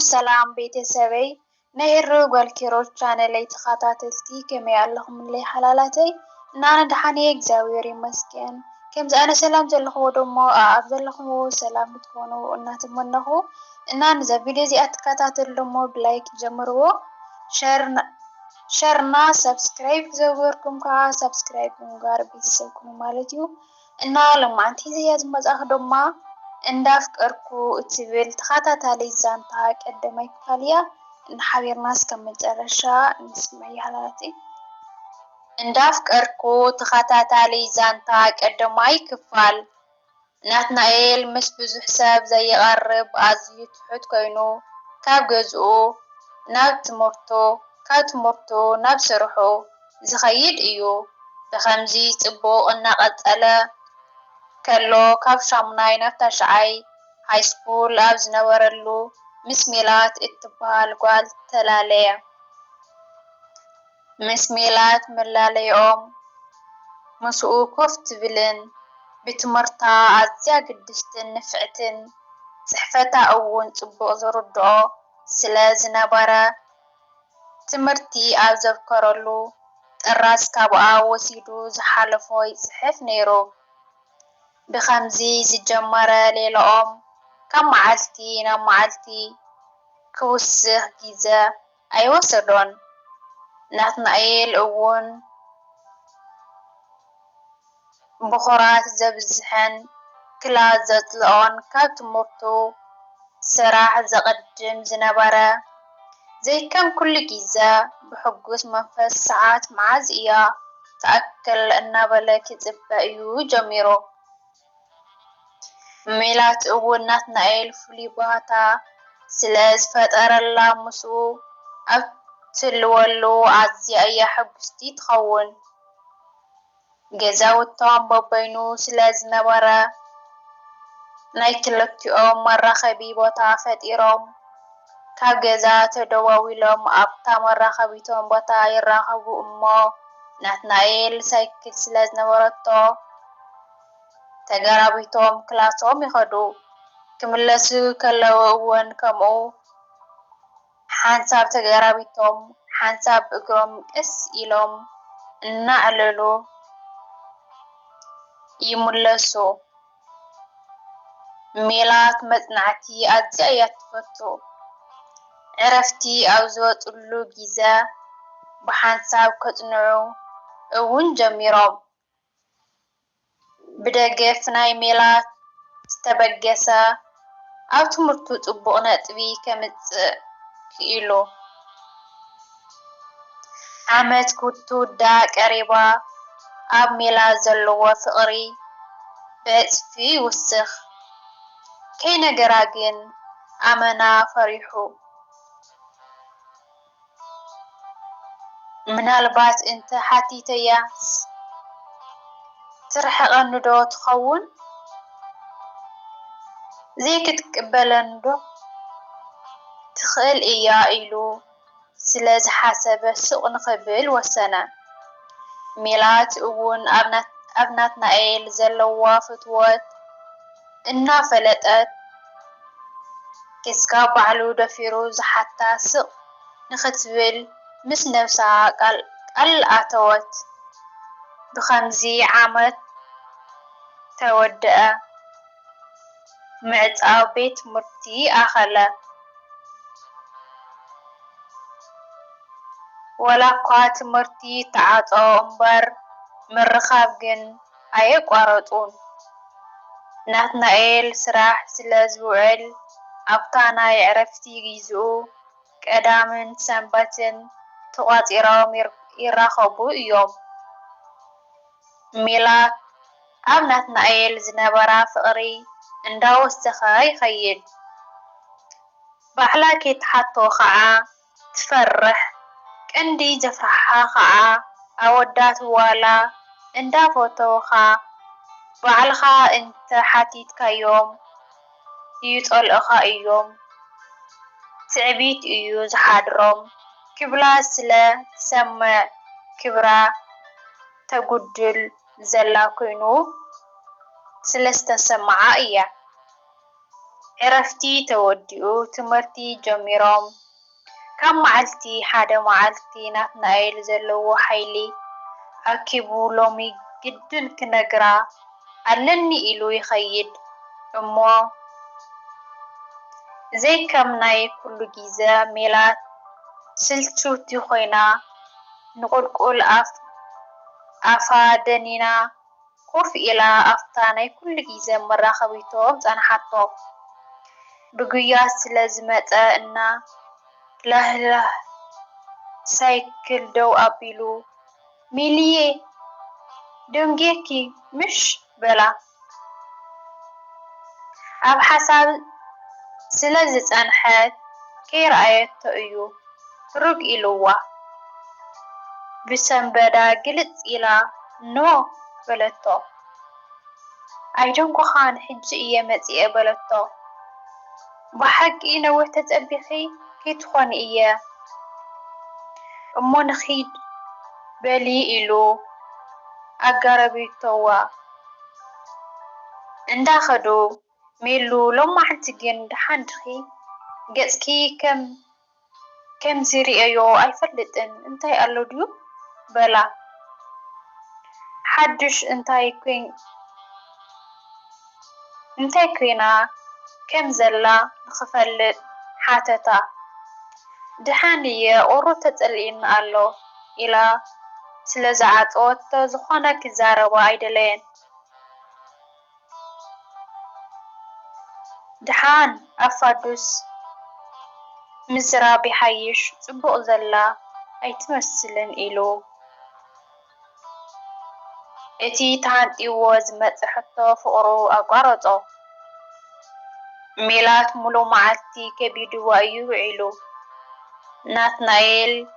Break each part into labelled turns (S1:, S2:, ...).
S1: ሰላም ቤተሰበይ ናይ ጓል ኪሮስ ቻነለይ ተኸታተልቲ ከመይ ኣለኹም ለይ ሓላላተይ እናነ ድሓነ እግዚአብሔር ይመስገን ከምዚ ኣነ ሰላም ዘለኹዎ ደሞ ኣብ ዘለኹምዎ ሰላም ክትኮኑ እናተመነኹ እና ንዛ ቪድዮ እዚኣ ትከታተሉ ደሞ ብላይክ ጀምርዎ ሸርና ሰብስክራይብ ዘገበርኩም ከዓ ሰብስክራይብ ምግባር ቤተሰብ ኩኑ ማለት እዩ እና ሎማዓንቲ እዚኣ ዝመፃኹ ድማ እንዳፍቀርኩ እትብል ተኸታታሊ ዛንታ ቀዳማይ ክፋል እያ ንሓቢርና እስከ መጨረሻ ንስማዕ ሓላላተይ እንዳፍቀርኩ ተኸታታሊ ዛንታ ቀዳማይ ክፋል ናትናኤል ምስ ብዙሕ ሰብ ዘይቀርብ ኣዝዩ ትሑት ኮይኑ ካብ ገዝኡ ናብ ትምህርቱ ካብ ትምህርቱ ናብ ስርሑ ዝኸይድ እዩ ብኸምዚ ጽቡቕ እናቐጸለ ከሎ ካብ 8ይ ናብ 9ይ ሃይስኩል ኣብ ዝነበረሉ ምስ ሜላት እትበሃል ጓል ተላለየ ምስ ሜላት መላለይኦም ምስኡ ኮፍ ትብልን ብትምህርታ ኣዝያ ግድስትን ንፍዕትን ጽሕፈታ እውን ጽቡቕ ዝርድኦ ስለ ዝነበረ ትምህርቲ ኣብ ዘብከረሉ ጥራዝ ካብኣ ወሲዱ ዝሓለፎ ይጽሕፍ ነይሩ ብኸምዚ ዝጀመረ ሌልኦም ካብ መዓልቲ ናብ መዓልቲ ክውስኽ ግዜ ኣይወሰዶን ናትናኤል እውን ብኹራት ዘብዝሐን ክላስ ዘጽልኦን ካብ ትምህርቱ ስራሕ ዘቐድም ዝነበረ ዘይከም ኩሉ ግዜ ብሕጉስ መንፈስ ሰዓት መዓዝ እያ ተኣክል እናበለ ክጽበ እዩ ጀሚሩ ሜላት እውን ናትናኤል ፍሉይ ባህታ ስለ ዝፈጠረላ ምስኡ ኣብ ትልወሉ ኣዝያ እያ ሕጉስቲ ትኸውን ገዛውቶም በበይኑ ስለ ዝነበረ ናይ ክልቲኦም መራኸቢ ቦታ ፈጢሮም ካብ ገዛ ተደዋዊሎም ኣብታ መራኸቢቶም ቦታ ይራኸቡ እሞ ናትናኤል ሳይክል ስለ ዝነበረቶ ተገራቢቶም ክላሶም ይኸዱ ክምለሱ ከለዉ እውን ከምኡ ሓንሳብ ተገራቢቶም ሓንሳብ እግሮም ቀስ ኢሎም እናዕለሉ ይምለሱ ሜላት መጽናዕቲ ኣዝያ እያ ትፈቱ ዕረፍቲ ኣብ ዝወፅሉ ግዜ ብሓንሳብ ከጽንዑ እውን ጀሚሮም ብደገፍ ናይ ሜላት ዝተበገሰ ኣብ ትምህርቱ ጽቡቕ ነጥቢ ከምጽእ ክኢሉ ዓመት ክትውዳእ ቀሪባ ኣብ ሜላት ዘለዎ ፍቕሪ በጽፊ ይውስኽ ከይነገራ ግን ኣመና ፈሪሑ ምናልባት እንተ ሓቲተያስ ትርሕቐኒ ዶ ትኸውን ዘይክትቅበለኒ ዶ ትኽእል እያ ኢሉ ስለ ዝሓሰበ ስቕ ንኽብል ወሰነ ሜላት እውን ኣብ ናትናኤል ዘለዋ ፍትወት እናፈለጠት ክስካብ ባዕሉ ደፊሩ ዝሓታ ስቕ ንኽትብል ምስ ነብሳ ቃል ኣተወት ብኸምዚ ዓመት ተወድአ ምዕፃው ቤት ትምህርቲ ኣኸለ ወላ እኳ ትምህርቲ ተዓጾ እምበር ምርኻብ ግን ኣየቋረጹን ናትናኤል ስራሕ ስለ ዝውዕል ኣብታ ናይ ዕረፍቲ ግዚኡ ቀዳምን ሰንበትን ተቋፂሮም ይራኸቡ እዮም ሜላት ኣብ ናትናኤል ዝነበራ ፍቕሪ እንዳወሰኸ ይኸይድ ባዕላ ከይትሓቶ ከዓ ትፈርሕ ቀንዲ ዘፍርሓ ከዓ ኣወዳት ዋላ እንዳፈተውኻ ባዕልኻ እንተ ሓቲትካዮም ይጠልኡኻ እዮም ትዕቢት እዩ ዝሓድሮም ክብላ ስለ ትሰምዕ ክብራ ተጉድል ዘላ ኮይኑ ስለ ዝተሰምዓ እያ عرفتي توديو تمرتي جميرام كم معلتي حدا معلتي ناتنايل زلو حيلي أكيبو لومي جدن كنقرا علني إلو يخيد أمو زي كم ناي كل جيزة ميلات سلتوتي خوينا نقول أفادنينا كوف إلى أفتاني كل جيزة مرة خبيتوم أنا حطو بقياس لازمت إنا له سايكل دو أبيلو ميليه دونجيكي مش بلا أب حساب سلازت أنحت كي رأيت أيو رق إلوه بسنبدا قلت إلى نو بلتو أيجنكو خان حجي إيامت إيه بلتو بحق إنا وحتت أبيخي كي تخون إياه أمو نخيد بلي إلو أقربيتوا انداخدو ميلو لما حنتجين دحانتخي قسكي كم زيري أيو أي فلتن انتي قالو ديو بلا حدش انتي كوينا كم زلا نخفلت حاتتا دحانية أورو تتقلين قالو إلى سلزعات أوتو زخونا كزاروا أيدلين دحان أفادوس مزرابي حيش صبوق زلا أيتمثلن إلو إتي تانتي وزمت حتى فقرو أقارطو ميلات ملو معتي كبيدو أيو إلو ناتنايل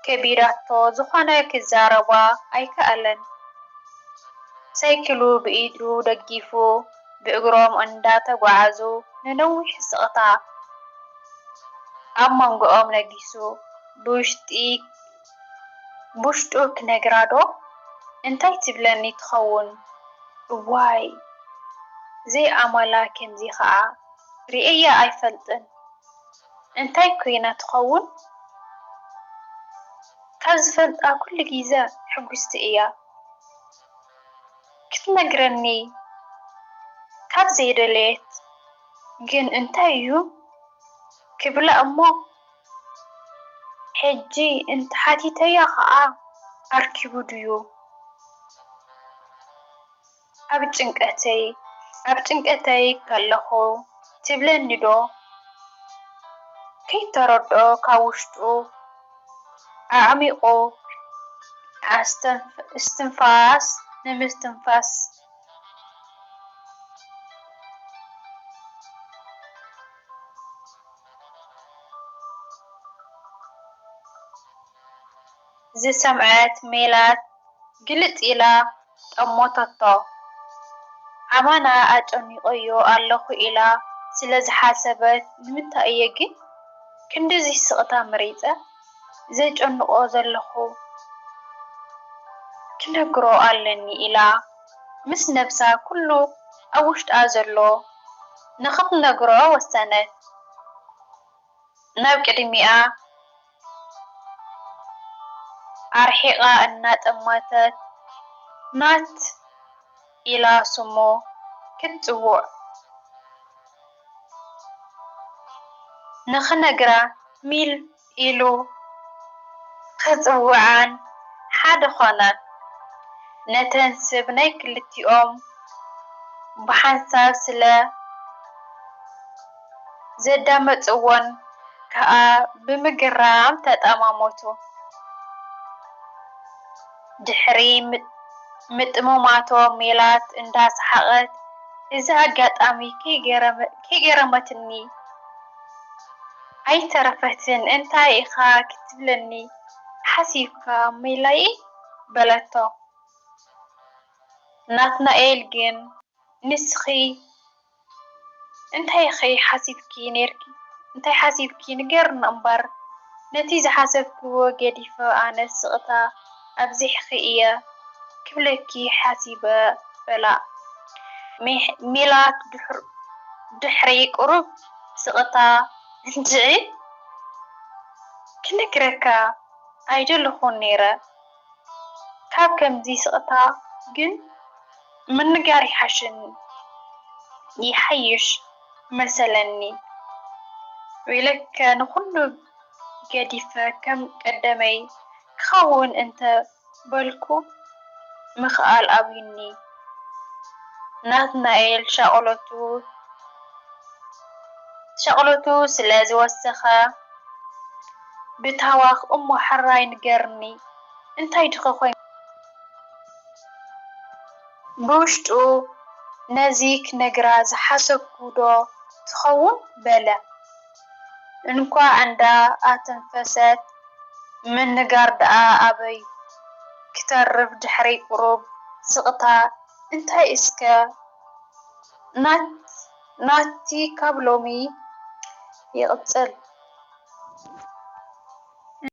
S1: كبيراتو زخانا كزاربا أي كألن سيكلو بإيدو دقيفو بإقرام أنداتا وعزو ننوح سقطا أما نقوم نقيسو بوشتو كنقرادو انتي تبلني تخون واي زي أمالا كنزي خاا رئية أي فلتن انتي كوينة تخون كاز فلت كل جيزة حقست إياه كنت نقرني كاب زي دليت جن انتايو كبلا أمو حجي انت حاتي تيا خاا أركبو ديو أبتنكتي كاللخو تبلن ندو كي تردو كاوشتو أعميقو استنفاس نمستنفاس زي سمعت ميلات قلت إلى أموتتو عمانا أجوني قيو ألخو إلى سلز حاسبت نمتا إيجي كندو زي سقطا مريزة زي جونو أوزلخو كنقرو ألني إلى مس نفسا كله أوشت أزلو نخط نقرو والسنة ناب كدمية أرحيقا النات أماتت نات إلى سمو كتبوع نخنقرا ميل إلو خزوعان حاد خانا نتنسب نيك التيوم بحنساب سلا زدامت أون كأ بمقرام تتأماموتو دحري متموماتو ميلات انداس حقت إذا قد أمي كي جرمتني أي ترفتن انتاي إخا كتبلني حسيبكا ميلاي بلتو ناتنا إلجن نسخي انتاي خي حسيبكي نيركي انتاي حسيبكي نقر نمبر نتيجة حسبكو قديفة أنا السقطة أبزيح خيئة كبلكي حسيبة بلا ميلات ድሕሪ ቁሩብ ስቕታ እንድዒ ክንክረካ ኣይደለኹን ነይረ ካብ ከምዚ ስቕታ ግን ምንጋር ይሓሽኒ ይሓይሽ መሰለኒ ወይለከ ንኹሉ ገዲፈ ከም ቀደመይ ክኸውን እንተ በልኩ ምኽኣል ኣብዩኒ ናትናኤል ሸቕለቱ ስለ ዝወሰኸ ብታዋኽ እሞ ሓራይ ንገርኒ እንታይ ድኸ ኮይንካ ብውሽጡ ነዚ ክነግራ ዝሓሰብኩ ዶ ትኸውን በለ እንኳ እንዳ ኣተንፈሰት ምንጋር ደኣ ኣበይ ክተርፍ ድሕሪ ቁሩብ ስቕታ እንታይ እስከ ናቲ ካብ ሎሚ ይቕፅል